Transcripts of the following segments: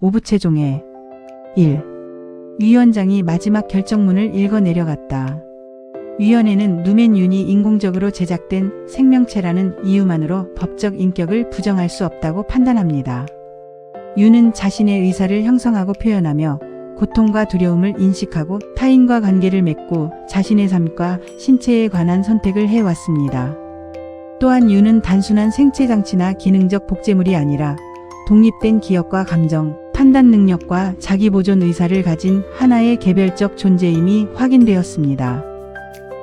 오부채종의 1. 위원장이 마지막 결정문을 읽어 내려갔다. 위원회는 누멘 윤이 인공적으로 제작된 생명체라는 이유만으로 법적 인격을 부정할 수 없다고 판단합니다. 윤은 자신의 의사를 형성하고 표현하며 고통과 두려움을 인식하고 타인과 관계를 맺고 자신의 삶과 신체에 관한 선택을 해왔습니다. 또한 윤은 단순한 생체장치나 기능적 복제물이 아니라 독립된 기억과 감정, 판단 능력과 자기보존 의사를 가진 하나의 개별적 존재임이 확인되었습니다.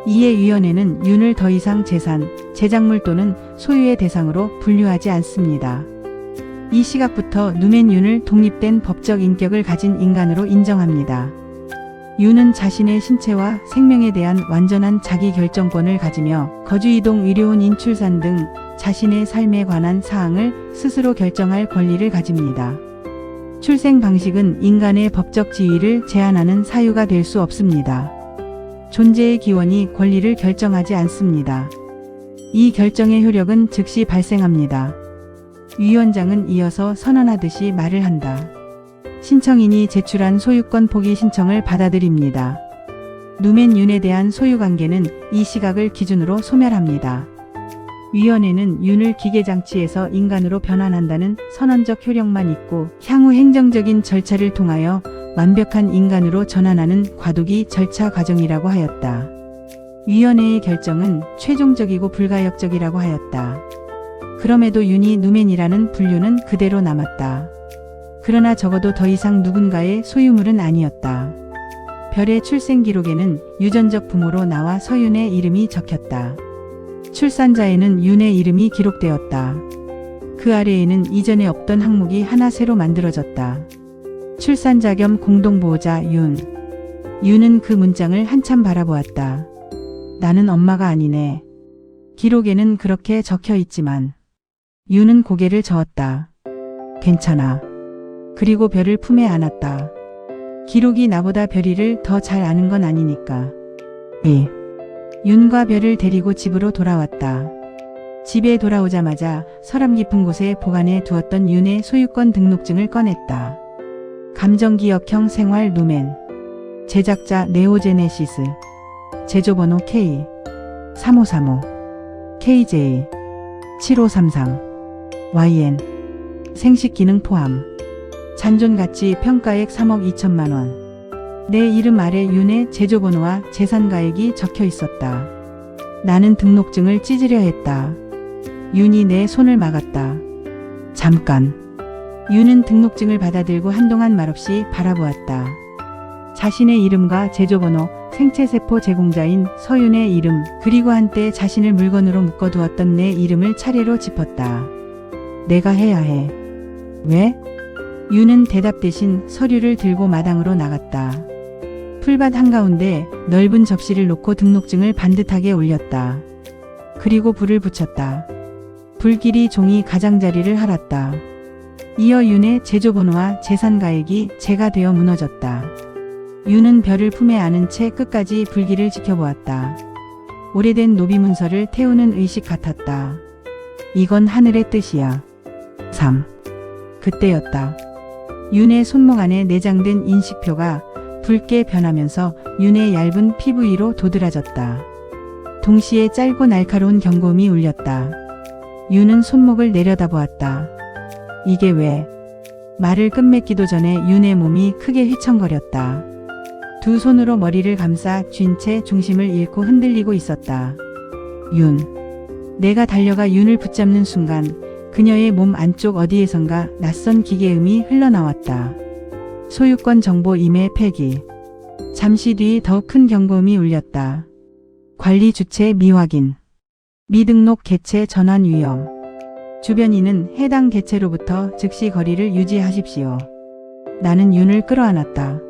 이에 위원회는 윤을 더 이상 재산, 제작물 또는 소유의 대상으로 분류하지 않습니다. 이 시각부터 누멘 윤을 독립된 법적 인격을 가진 인간으로 인정합니다. 윤은 자신의 신체와 생명에 대한 완전한 자기 결정권을 가지며 거주이동, 의료원, 인출산 등 자신의 삶에 관한 사항을 스스로 결정할 권리를 가집니다. 출생 방식은 인간의 법적 지위를 제한하는 사유가 될 수 없습니다. 존재의 기원이 권리를 결정하지 않습니다. 이 결정의 효력은 즉시 발생합니다. 위원장은 이어서 선언하듯이 말을 한다. 신청인이 제출한 소유권 포기 신청을 받아들입니다. 누멘 윤에 대한 소유관계는 이 시각을 기준으로 소멸합니다. 위원회는 윤을 기계장치에서 인간으로 변환한다는 선언적 효력만 있고 향후 행정적인 절차를 통하여 완벽한 인간으로 전환하는 과도기 절차 과정이라고 하였다. 위원회의 결정은 최종적이고 불가역적이라고 하였다. 그럼에도 윤이 누멘이라는 분류는 그대로 남았다. 그러나 적어도 더 이상 누군가의 소유물은 아니었다. 별의 출생 기록에는 유전적 부모로 나와 서윤의 이름이 적혔다. 출산자에는 윤의 이름이 기록되었다. 그 아래에는 이전에 없던 항목이 하나 새로 만들어졌다. 출산자 겸 공동보호자 윤. 윤은 그 문장을 한참 바라보았다. 나는 엄마가 아니네. 기록에는 그렇게 적혀 있지만. 윤은 고개를 저었다. 괜찮아. 그리고 별을 품에 안았다. 기록이 나보다 별이를 더 잘 아는 건 아니니까. 윤과 별을 데리고 집으로 돌아왔다. 집에 돌아오자마자 서랍 깊은 곳에 보관해 두었던 윤의 소유권 등록증을 꺼냈다. 감정기억형 생활 누멘. 제작자 네오제네시스. 제조번호 K 3535 KJ 7533 YN. 생식기능 포함. 잔존가치 평가액 3억 2천만 원. 내 이름 아래 윤의 제조번호와 재산가액이 적혀 있었다. 나는 등록증을 찢으려 했다. 윤이 내 손을 막았다. 잠깐. 윤은 등록증을 받아들고 한동안 말없이 바라보았다. 자신의 이름과 제조번호, 생체세포 제공자인 서윤의 이름, 그리고 한때 자신을 물건으로 묶어두었던 내 이름을 차례로 짚었다. 내가 해야 해. 왜? 윤은 대답 대신 서류를 들고 마당으로 나갔다. 풀밭 한가운데 넓은 접시를 놓고 등록증을 반듯하게 올렸다. 그리고 불을 붙였다. 불길이 종이 가장자리를 핥았다. 이어 윤의 제조번호와 재산가액이 재가 되어 무너졌다. 윤은 별을 품에 안은 채 끝까지 불길을 지켜보았다. 오래된 노비문서를 태우는 의식 같았다. 이건 하늘의 뜻이야. 3. 그때였다. 윤의 손목 안에 내장된 인식표가 붉게 변하면서 윤의 얇은 피부 위로 도드라졌다. 동시에 짧고 날카로운 경고음이 울렸다. 윤은 손목을 내려다보았다. 이게 왜? 말을 끝맺기도 전에 윤의 몸이 크게 휘청거렸다. 두 손으로 머리를 감싸 쥔 채 중심을 잃고 흔들리고 있었다. 윤. 내가 달려가 윤을 붙잡는 순간 그녀의 몸 안쪽 어디에선가 낯선 기계음이 흘러나왔다. 소유권 정보 임의 폐기. 잠시 뒤 더 큰 경고음이 울렸다. 관리 주체 미확인. 미등록 개체 전환 위험. 주변인은 해당 개체로부터 즉시 거리를 유지하십시오. 나는 윤을 끌어안았다.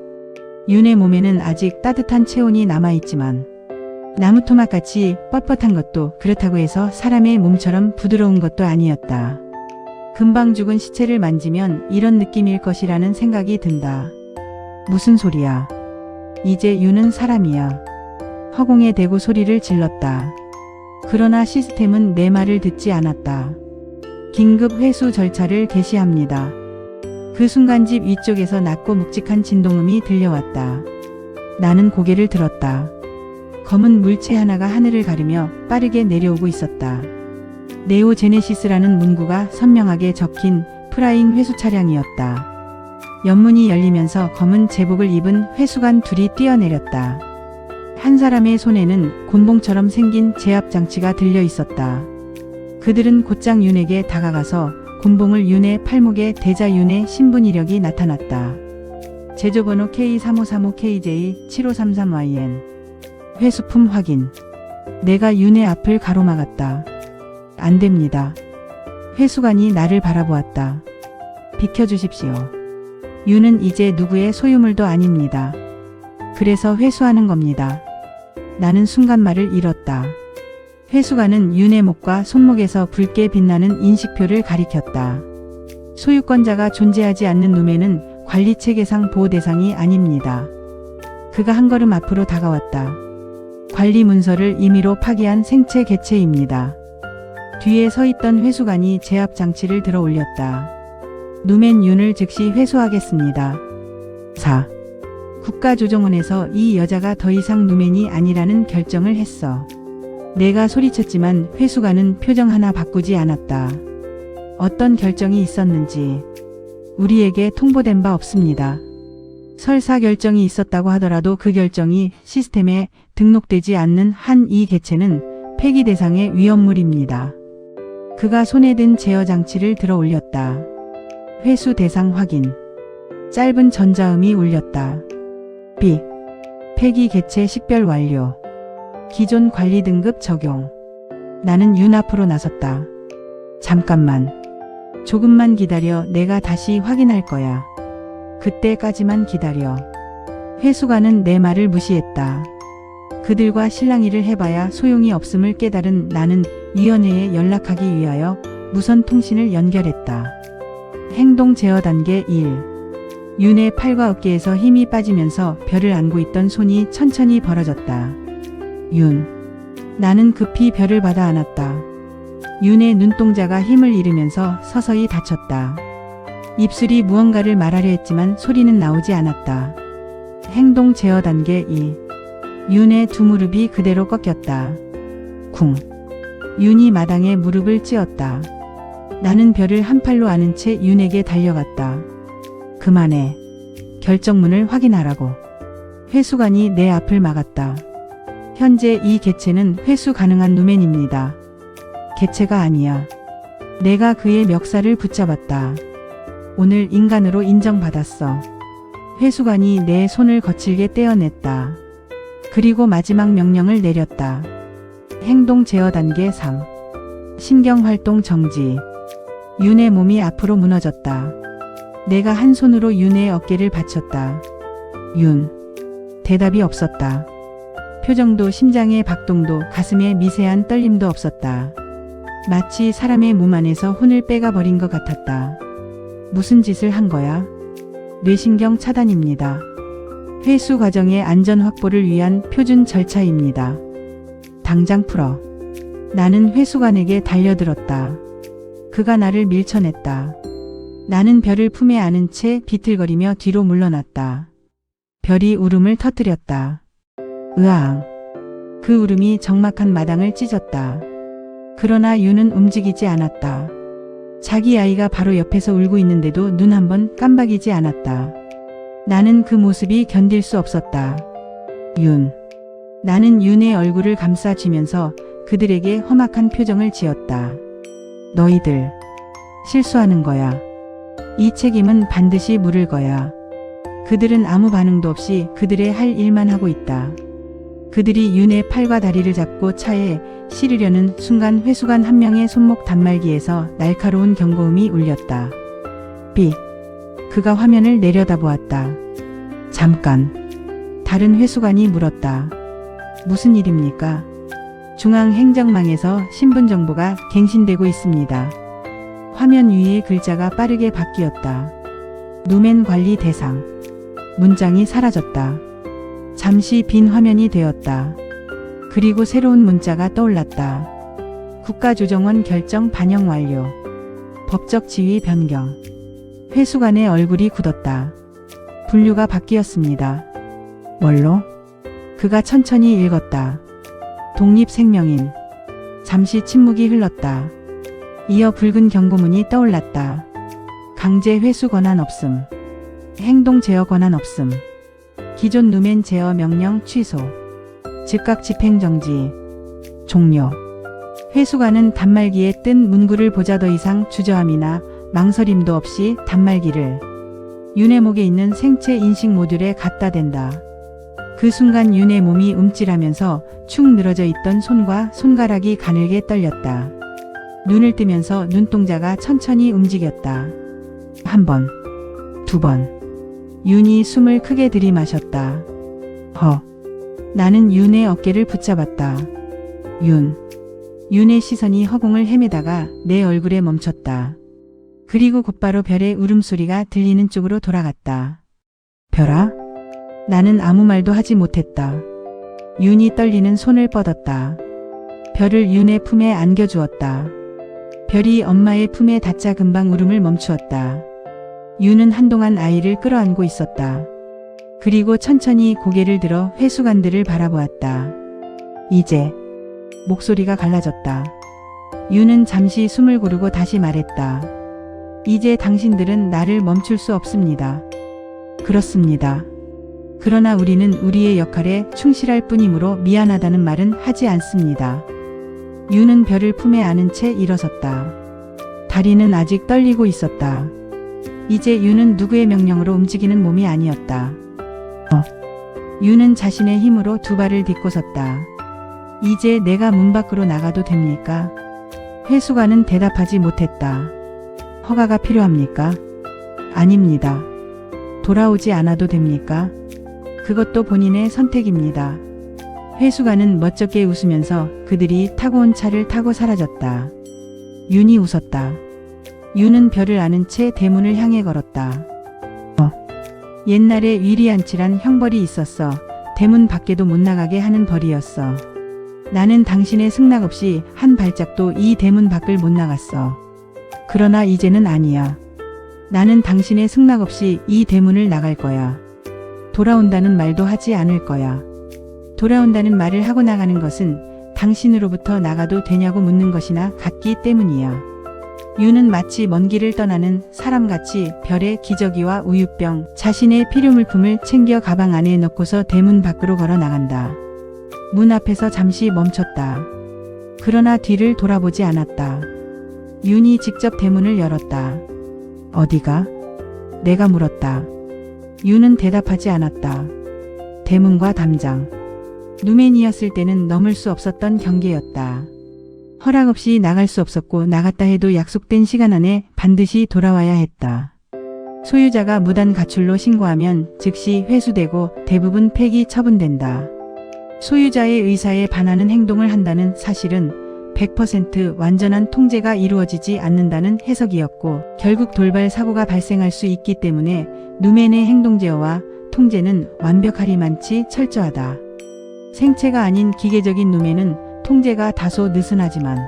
윤의 몸에는 아직 따뜻한 체온이 남아있지만 나무토막같이 뻣뻣한 것도 그렇다고 해서 사람의 몸처럼 부드러운 것도 아니었다. 금방 죽은 시체를 만지면 이런 느낌일 것이라는 생각이 든다. 무슨 소리야. 이제 윤은 사람이야. 허공에 대고 소리를 질렀다. 그러나 시스템은 내 말을 듣지 않았다. 긴급 회수 절차를 개시합니다. 그 순간 집 위쪽에서 낮고 묵직한 진동음이 들려왔다. 나는 고개를 들었다. 검은 물체 하나가 하늘을 가르며 빠르게 내려오고 있었다. 네오제네시스라는 문구가 선명하게 적힌 프라잉 회수 차량이었다. 옆문이 열리면서 검은 제복을 입은 회수관 둘이 뛰어내렸다. 한 사람의 손에는 곤봉처럼 생긴 제압 장치가 들려 있었다. 그들은 곧장 윤에게 다가가서 곤봉을 윤의 팔목에 대자 윤의 신분 이력이 나타났다. 제조번호 K3535KJ7533YN. 회수품 확인. 내가 윤의 앞을 가로막았다. 안 됩니다. 회수관이 나를 바라보았다. 비켜주십시오. 윤은 이제 누구의 소유물도 아닙니다. 그래서 회수하는 겁니다. 나는 순간 말을 잃었다. 회수관은 윤의 목과 손목에서 붉게 빛나는 인식표를 가리켰다. 소유권자가 존재하지 않는 누메는 관리체계상 보호 대상이 아닙니다. 그가 한 걸음 앞으로 다가왔다. 관리 문서를 임의로 파기한 생체 개체입니다. 뒤에 서 있던 회수관이 제압 장치를 들어 올렸다. 누멘 윤을 즉시 회수하겠습니다. 4. 국가조정원에서 이 여자가 더 이상 누멘이 아니라는 결정을 했어. 내가 소리쳤지만 회수관은 표정 하나 바꾸지 않았다. 어떤 결정이 있었는지 우리에게 통보된 바 없습니다. 설사 결정이 있었다고 하더라도 그 결정이 시스템에 등록되지 않는 한 이 개체는 폐기 대상의 위험물입니다. 그가 손에 든 제어 장치를 들어 올렸다. 회수 대상 확인. 짧은 전자음이 울렸다. B. 폐기 개체 식별 완료. 기존 관리 등급 적용. 나는 윤 앞으로 나섰다. 잠깐만. 조금만 기다려. 내가 다시 확인할 거야. 그때까지만 기다려. 회수관은 내 말을 무시했다. 그들과 실랑이를 해봐야 소용이 없음을 깨달은 나는 위원회에 연락하기 위하여 무선 통신을 연결했다. 행동 제어 단계 1. 윤의 팔과 어깨에서 힘이 빠지면서 벼를 안고 있던 손이 천천히 벌어졌다. 윤. 나는 급히 벼를 받아 안았다. 윤의 눈동자가 힘을 잃으면서 서서히 닫혔다. 입술이 무언가를 말하려 했지만 소리는 나오지 않았다. 행동 제어 단계 2. 윤의 두 무릎이 그대로 꺾였다. 쿵. 윤이 마당에 무릎을 찧었다. 나는 벼를 한 팔로 안은 채 윤에게 달려갔다. 그만해. 결정문을 확인하라고. 회수관이 내 앞을 막았다. 현재 이 개체는 회수 가능한 누멘입니다. 개체가 아니야. 내가 그의 멱살을 붙잡았다. 오늘 인간으로 인정받았어. 회수관이 내 손을 거칠게 떼어냈다. 그리고 마지막 명령을 내렸다. 행동 제어 단계 3. 신경활동 정지. 윤의 몸이 앞으로 무너졌다. 내가 한 손으로 윤의 어깨를 받쳤다. 윤. 대답이 없었다. 표정도 심장의 박동도 가슴에 미세한 떨림도 없었다. 마치 사람의 몸 안에서 혼을 빼가 버린 것 같았다. 무슨 짓을 한 거야? 뇌신경 차단입니다. 회수 과정의 안전 확보를 위한 표준 절차입니다. 당장 풀어. 나는 회수관에게 달려들었다. 그가 나를 밀쳐냈다. 나는 별을 품에 안은 채 비틀거리며 뒤로 물러났다. 별이 울음을 터뜨렸다. 으앙. 그 울음이 적막한 마당을 찢었다. 그러나 윤은 움직이지 않았다. 자기 아이가 바로 옆에서 울고 있는데도 눈 한 번 깜박이지 않았다. 나는 그 모습이 견딜 수 없었다. 윤. 나는 윤의 얼굴을 감싸쥐면서 그들에게 험악한 표정을 지었다. 너희들 실수하는 거야. 이 책임은 반드시 물을 거야. 그들은 아무 반응도 없이 그들의 할 일만 하고 있다. 그들이 윤의 팔과 다리를 잡고 차에 실으려는 순간 회수관 한 명의 손목 단말기에서 날카로운 경고음이 울렸다. B. 그가 화면을 내려다보았다. 잠깐. 다른 회수관이 물었다. 무슨 일입니까? 중앙행정망에서 신분 정보가 갱신되고 있습니다. 화면 위의 글자가 빠르게 바뀌었다. 누멘 관리 대상. 문장이 사라졌다. 잠시 빈 화면이 되었다. 그리고 새로운 문자가 떠올랐다. 국가조정원 결정 반영 완료. 법적 지위 변경. 회수관의 얼굴이 굳었다. 분류가 바뀌었습니다. 뭘로? 그가 천천히 읽었다. 독립생명인. 잠시 침묵이 흘렀다. 이어 붉은 경고문이 떠올랐다. 강제 회수 권한 없음. 행동 제어 권한 없음. 기존 누멘 제어 명령 취소. 즉각 집행 정지. 종료. 회수관은 단말기에 뜬 문구를 보자 더 이상 주저함이나 망설임도 없이 단말기를 윤의 목에 있는 생체 인식 모듈에 갖다 댄다. 그 순간 윤의 몸이 움찔하면서 축 늘어져 있던 손과 손가락이 가늘게 떨렸다. 눈을 뜨면서 눈동자가 천천히 움직였다. 한 번, 두 번. 윤이 숨을 크게 들이마셨다. 나는 윤의 어깨를 붙잡았다. 윤의 시선이 허공을 헤매다가 내 얼굴에 멈췄다. 그리고 곧바로 별의 울음소리가 들리는 쪽으로 돌아갔다. 별아? 나는 아무 말도 하지 못했다. 윤이 떨리는 손을 뻗었다. 별을 윤의 품에 안겨주었다. 별이 엄마의 품에 닿자 금방 울음을 멈추었다. 윤은 한동안 아이를 끌어안고 있었다. 그리고 천천히 고개를 들어 회수관들을 바라보았다. 이제 목소리가 갈라졌다. 윤은 잠시 숨을 고르고 다시 말했다. 이제 당신들은 나를 멈출 수 없습니다. 그렇습니다. 그러나 우리는 우리의 역할에 충실할 뿐이므로 미안하다는 말은 하지 않습니다. 윤은 별을 품에 안은 채 일어섰다. 다리는 아직 떨리고 있었다. 이제 윤은 누구의 명령으로 움직이는 몸이 아니었다. 윤은 자신의 힘으로 두 발을 딛고 섰다. 이제 내가 문 밖으로 나가도 됩니까? 회수관은 대답하지 못했다. 허가가 필요합니까? 아닙니다. 돌아오지 않아도 됩니까? 그것도 본인의 선택입니다. 회수관은 멋쩍게 웃으면서 그들이 타고 온 차를 타고 사라졌다. 윤이 웃었다. 윤은 별을 안은 채 대문을 향해 걸었다. 옛날에 위리안치란 형벌이 있었어. 대문 밖에도 못 나가게 하는 벌이었어. 나는 당신의 승낙 없이 한 발짝도 이 대문 밖을 못 나갔어. 그러나 이제는 아니야. 나는 당신의 승낙 없이 이 대문을 나갈 거야. 돌아온다는 말도 하지 않을 거야. 돌아온다는 말을 하고 나가는 것은 당신으로부터 나가도 되냐고 묻는 것이나 같기 때문이야. 윤은 마치 먼 길을 떠나는 사람같이 별의 기저귀와 우유병, 자신의 필요물품을 챙겨 가방 안에 넣고서 대문 밖으로 걸어 나간다. 문 앞에서 잠시 멈췄다. 그러나 뒤를 돌아보지 않았다. 윤이 직접 대문을 열었다. 어디가? 내가 물었다. 윤은 대답하지 않았다. 대문과 담장. 누멘이었을 때는 넘을 수 없었던 경계였다. 허락 없이 나갈 수 없었고 나갔다 해도 약속된 시간 안에 반드시 돌아와야 했다. 소유자가 무단 가출로 신고하면 즉시 회수되고 대부분 폐기 처분된다. 소유자의 의사에 반하는 행동을 한다는 사실은 100% 완전한 통제가 이루어지지 않는다는 해석이었고 결국 돌발 사고가 발생할 수 있기 때문에 누멘의 행동 제어와 통제는 완벽하리만치 철저하다. 생체가 아닌 기계적인 누멘은 통제가 다소 느슨하지만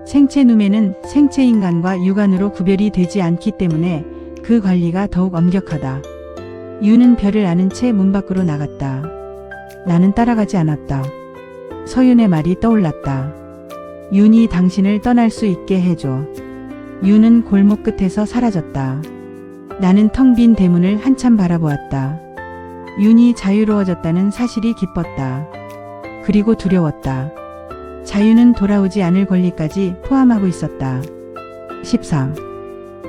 생체 누멘은 생체 인간과 육안으로 구별이 되지 않기 때문에 그 관리가 더욱 엄격하다. 윤은 별을 안은 채 문 밖으로 나갔다. 나는 따라가지 않았다. 서윤의 말이 떠올랐다. 윤이 당신을 떠날 수 있게 해줘. 윤은 골목 끝에서 사라졌다. 나는 텅 빈 대문을 한참 바라보았다. 윤이 자유로워졌다는 사실이 기뻤다. 그리고 두려웠다. 자유는 돌아오지 않을 권리까지 포함하고 있었다. 14.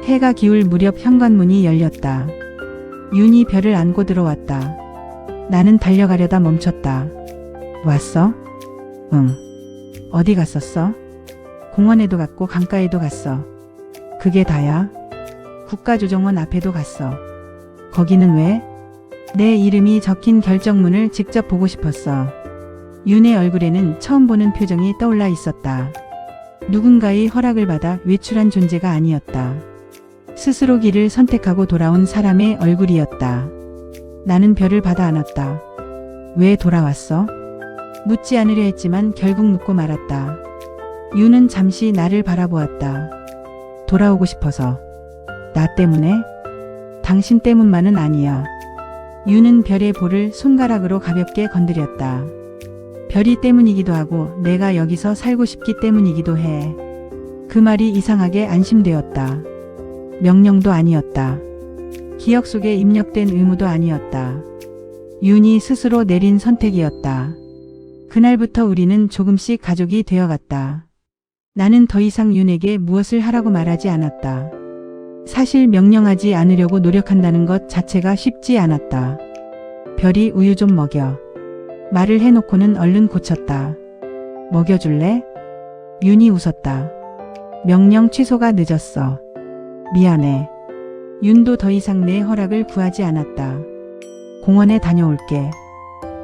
해가 기울 무렵 현관문이 열렸다. 윤이 별을 안고 들어왔다. 나는 달려가려다 멈췄다. 왔어? 응. 어디 갔었어? 공원에도 갔고 강가에도 갔어. 그게 다야? 국가조정원 앞에도 갔어. 거기는 왜? 내 이름이 적힌 결정문을 직접 보고 싶었어. 윤의 얼굴에는 처음 보는 표정이 떠올라 있었다. 누군가의 허락을 받아 외출한 존재가 아니었다. 스스로 길을 선택하고 돌아온 사람의 얼굴이었다. 나는 별을 받아 안았다. 왜 돌아왔어? 묻지 않으려 했지만 결국 묻고 말았다. 윤은 잠시 나를 바라보았다. 돌아오고 싶어서. 나 때문에? 당신 때문만은 아니야. 윤은 별의 볼을 손가락으로 가볍게 건드렸다. 별이 때문이기도 하고 내가 여기서 살고 싶기 때문이기도 해. 그 말이 이상하게 안심되었다. 명령도 아니었다. 기억 속에 입력된 의무도 아니었다. 윤이 스스로 내린 선택이었다. 그날부터 우리는 조금씩 가족이 되어갔다. 나는 더 이상 윤에게 무엇을 하라고 말하지 않았다. 사실 명령하지 않으려고 노력한다는 것 자체가 쉽지 않았다. 별이 우유 좀 먹여. 말을 해놓고는 얼른 고쳤다. 먹여줄래? 윤이 웃었다. 명령 취소가 늦었어. 미안해. 윤도 더 이상 내 허락을 구하지 않았다. 공원에 다녀올게.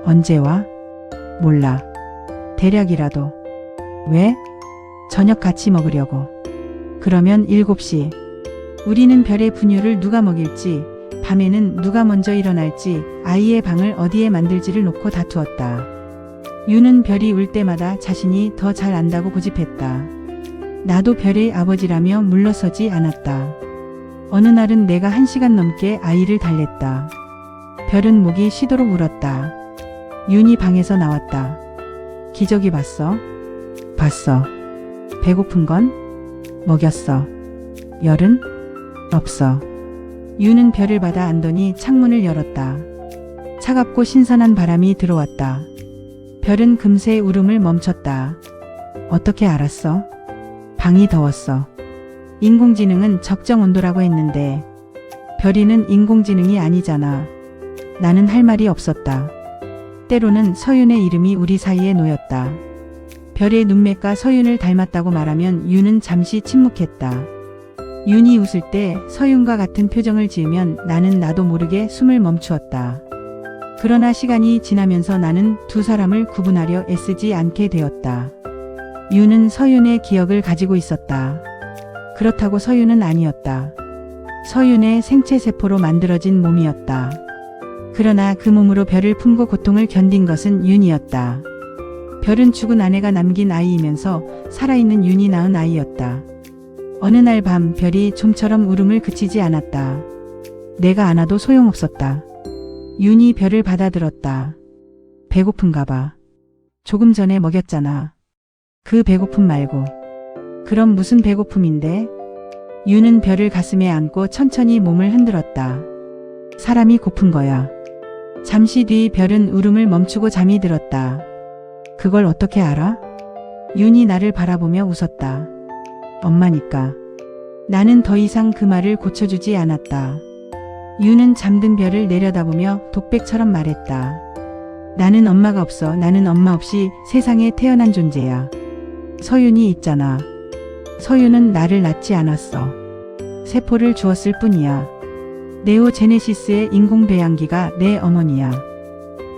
언제 와? 몰라. 대략이라도. 왜? 저녁 같이 먹으려고. 그러면 7시. 우리는 별의 분유를 누가 먹일지, 밤에는 누가 먼저 일어날지, 아이의 방을 어디에 만들지를 놓고 다투었다. 윤은 별이 울 때마다 자신이 더 잘 안다고 고집했다. 나도 별의 아버지라며 물러서지 않았다. 어느 날은 내가 1시간 넘게 아이를 달랬다. 별은 목이 쉬도록 울었다. 윤이 방에서 나왔다. 기저귀 봤어? 봤어. 배고픈 건? 먹였어. 열은? 없어. 윤은 별을 받아 안더니 창문을 열었다. 차갑고 신선한 바람이 들어왔다. 별은 금세 울음을 멈췄다. 어떻게 알았어? 방이 더웠어. 인공지능은 적정 온도라고 했는데 별이는 인공지능이 아니잖아. 나는 할 말이 없었다. 때로는 서윤의 이름이 우리 사이에 놓였다. 별의 눈매가 서윤을 닮았다고 말하면 윤은 잠시 침묵했다. 윤이 웃을 때 서윤과 같은 표정을 지으면 나는 나도 모르게 숨을 멈추었다. 그러나 시간이 지나면서 나는 두 사람을 구분하려 애쓰지 않게 되었다. 윤은 서윤의 기억을 가지고 있었다. 그렇다고 서윤은 아니었다. 서윤의 생체세포로 만들어진 몸이었다. 그러나 그 몸으로 별을 품고 고통을 견딘 것은 윤이었다. 별은 죽은 아내가 남긴 아이이면서 살아있는 윤이 낳은 아이였다. 어느 날 밤 별이 좀처럼 울음을 그치지 않았다. 내가 안아도 소용없었다. 윤이 별을 받아들었다. 배고픈가 봐. 조금 전에 먹였잖아. 그 배고픔 말고. 그럼 무슨 배고픔인데? 윤은 별을 가슴에 안고 천천히 몸을 흔들었다. 사람이 고픈 거야. 잠시 뒤 별은 울음을 멈추고 잠이 들었다. 그걸 어떻게 알아? 윤이 나를 바라보며 웃었다. 엄마니까. 나는 더 이상 그 말을 고쳐주지 않았다. 윤은 잠든 별을 내려다보며 독백처럼 말했다. 나는 엄마가 없어. 나는 엄마 없이 세상에 태어난 존재야. 서윤이 있잖아. 서윤은 나를 낳지 않았어. 세포를 주었을 뿐이야. 네오제네시스의 인공배양기가 내 어머니야.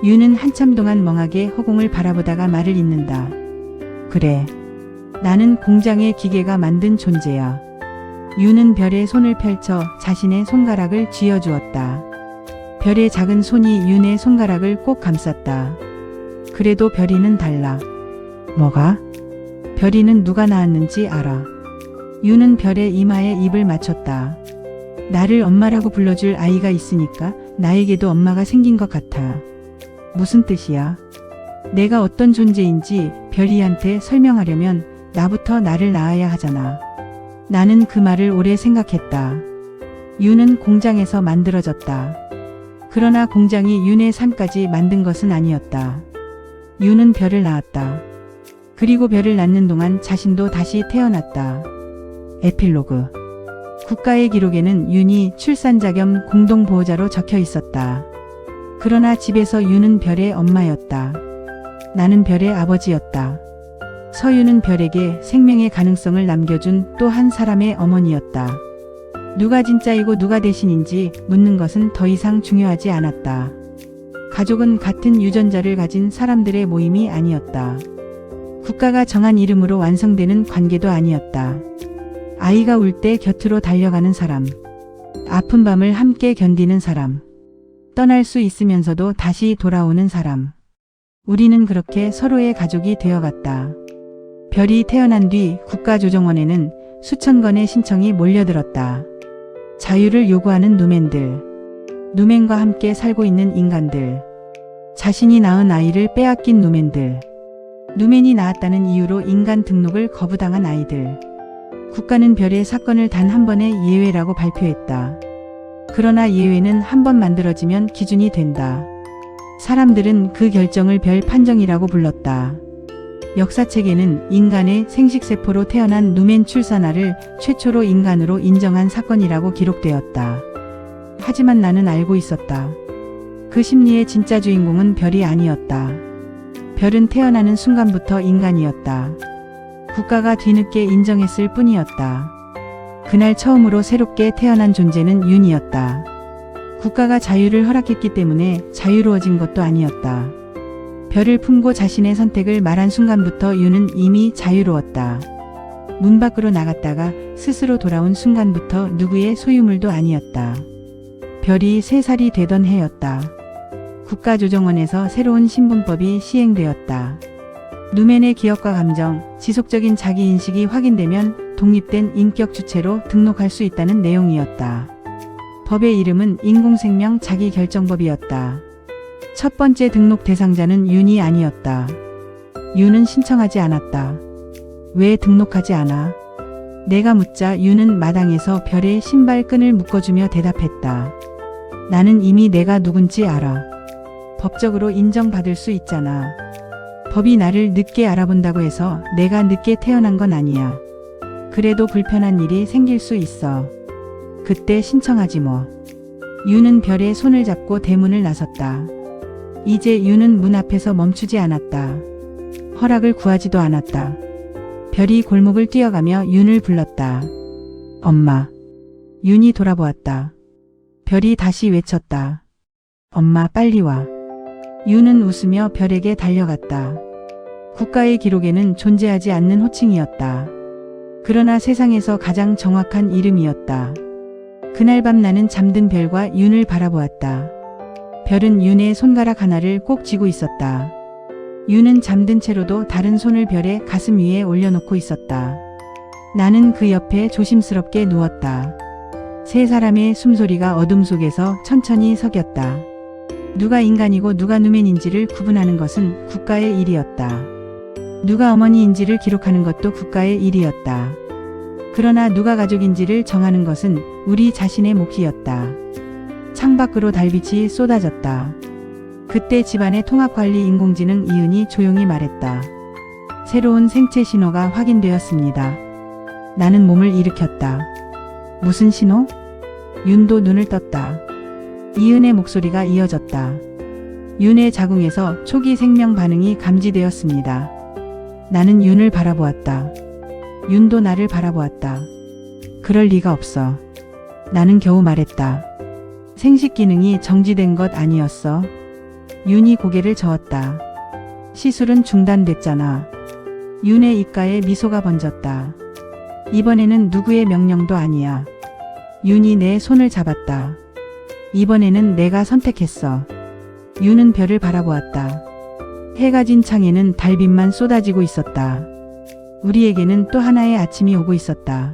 윤은 한참 동안 멍하게 허공을 바라보다가 말을 잇는다. 그래. 나는 공장의 기계가 만든 존재야. 윤은 별의 손을 펼쳐 자신의 손가락을 쥐어주었다. 별의 작은 손이 윤의 손가락을 꼭 감쌌다. 그래도 별이는 달라. 뭐가? 별이는 누가 낳았는지 알아. 윤은 별의 이마에 입을 맞췄다. 나를 엄마라고 불러줄 아이가 있으니까 나에게도 엄마가 생긴 것 같아. 무슨 뜻이야? 내가 어떤 존재인지 별이한테 설명하려면 나부터 나를 낳아야 하잖아. 나는 그 말을 오래 생각했다. 윤은 공장에서 만들어졌다. 그러나 공장이 윤의 삶까지 만든 것은 아니었다. 윤은 별을 낳았다. 그리고 별을 낳는 동안 자신도 다시 태어났다. 에필로그. 국가의 기록에는 윤이 출산자 겸 공동보호자로 적혀 있었다. 그러나 집에서 윤은 별의 엄마였다. 나는 별의 아버지였다. 서윤은 별에게 생명의 가능성을 남겨준 또 한 사람의 어머니였다. 누가 진짜이고 누가 대신인지 묻는 것은 더 이상 중요하지 않았다. 가족은 같은 유전자를 가진 사람들의 모임이 아니었다. 국가가 정한 이름으로 완성되는 관계도 아니었다. 아이가 울 때 곁으로 달려가는 사람. 아픈 밤을 함께 견디는 사람. 떠날 수 있으면서도 다시 돌아오는 사람. 우리는 그렇게 서로의 가족이 되어갔다. 별이 태어난 뒤 국가조정원에는 수천 건의 신청이 몰려들었다. 자유를 요구하는 누멘들, 누멘과 함께 살고 있는 인간들, 자신이 낳은 아이를 빼앗긴 누멘들, 누멘이 낳았다는 이유로 인간 등록을 거부당한 아이들. 국가는 별의 사건을 단 한 번의 예외라고 발표했다. 그러나 예외는 한 번 만들어지면 기준이 된다. 사람들은 그 결정을 별 판정이라고 불렀다. 역사책에는 인간의 생식세포로 태어난 누멘 출산아를 최초로 인간으로 인정한 사건이라고 기록되었다. 하지만 나는 알고 있었다. 그 심리의 진짜 주인공은 별이 아니었다. 별은 태어나는 순간부터 인간이었다. 국가가 뒤늦게 인정했을 뿐이었다. 그날 처음으로 새롭게 태어난 존재는 윤이었다. 국가가 자유를 허락했기 때문에 자유로워진 것도 아니었다. 별을 품고 자신의 선택을 말한 순간부터 윤은 이미 자유로웠다. 문 밖으로 나갔다가 스스로 돌아온 순간부터 누구의 소유물도 아니었다. 별이 3살이 되던 해였다. 국가조정원에서 새로운 신분법이 시행되었다. 누멘의 기억과 감정, 지속적인 자기인식이 확인되면 독립된 인격 주체로 등록할 수 있다는 내용이었다. 법의 이름은 인공생명 자기결정법이었다. 첫 번째 등록 대상자는 윤이 아니었다. 윤은 신청하지 않았다. 왜 등록하지 않아? 내가 묻자 윤은 마당에서 별의 신발끈을 묶어주며 대답했다. 나는 이미 내가 누군지 알아. 법적으로 인정받을 수 있잖아. 법이 나를 늦게 알아본다고 해서 내가 늦게 태어난 건 아니야. 그래도 불편한 일이 생길 수 있어. 그때 신청하지 뭐. 윤은 별의 손을 잡고 대문을 나섰다. 이제 윤은 문 앞에서 멈추지 않았다. 허락을 구하지도 않았다. 별이 골목을 뛰어가며 윤을 불렀다. 엄마. 윤이 돌아보았다. 별이 다시 외쳤다. 엄마 빨리 와. 윤은 웃으며 별에게 달려갔다. 국가의 기록에는 존재하지 않는 호칭이었다. 그러나 세상에서 가장 정확한 이름이었다. 그날 밤 나는 잠든 별과 윤을 바라보았다. 별은 윤의 손가락 하나를 꼭 쥐고 있었다. 윤은 잠든 채로도 다른 손을 별의 가슴 위에 올려놓고 있었다. 나는 그 옆에 조심스럽게 누웠다. 3사람의 숨소리가 어둠 속에서 천천히 섞였다. 누가 인간이고 누가 누멘인지를 구분하는 것은 국가의 일이었다. 누가 어머니인지를 기록하는 것도 국가의 일이었다. 그러나 누가 가족인지를 정하는 것은 우리 자신의 몫이었다. 창밖으로 달빛이 쏟아졌다. 그때 집안의 통합관리 인공지능 이은이 조용히 말했다. 새로운 생체 신호가 확인되었습니다. 나는 몸을 일으켰다. 무슨 신호? 윤도 눈을 떴다. 이은의 목소리가 이어졌다. 윤의 자궁에서 초기 생명 반응이 감지되었습니다. 나는 윤을 바라보았다. 윤도 나를 바라보았다. 그럴 리가 없어. 나는 겨우 말했다. 생식 기능이 정지된 것 아니었어? 윤이 고개를 저었다. 시술은 중단됐잖아. 윤의 입가에 미소가 번졌다. 이번에는 누구의 명령도 아니야. 윤이 내 손을 잡았다. 이번에는 내가 선택했어. 윤은 별을 바라보았다. 해가 진 창에는 달빛만 쏟아지고 있었다. 우리에게는 또 하나의 아침이 오고 있었다.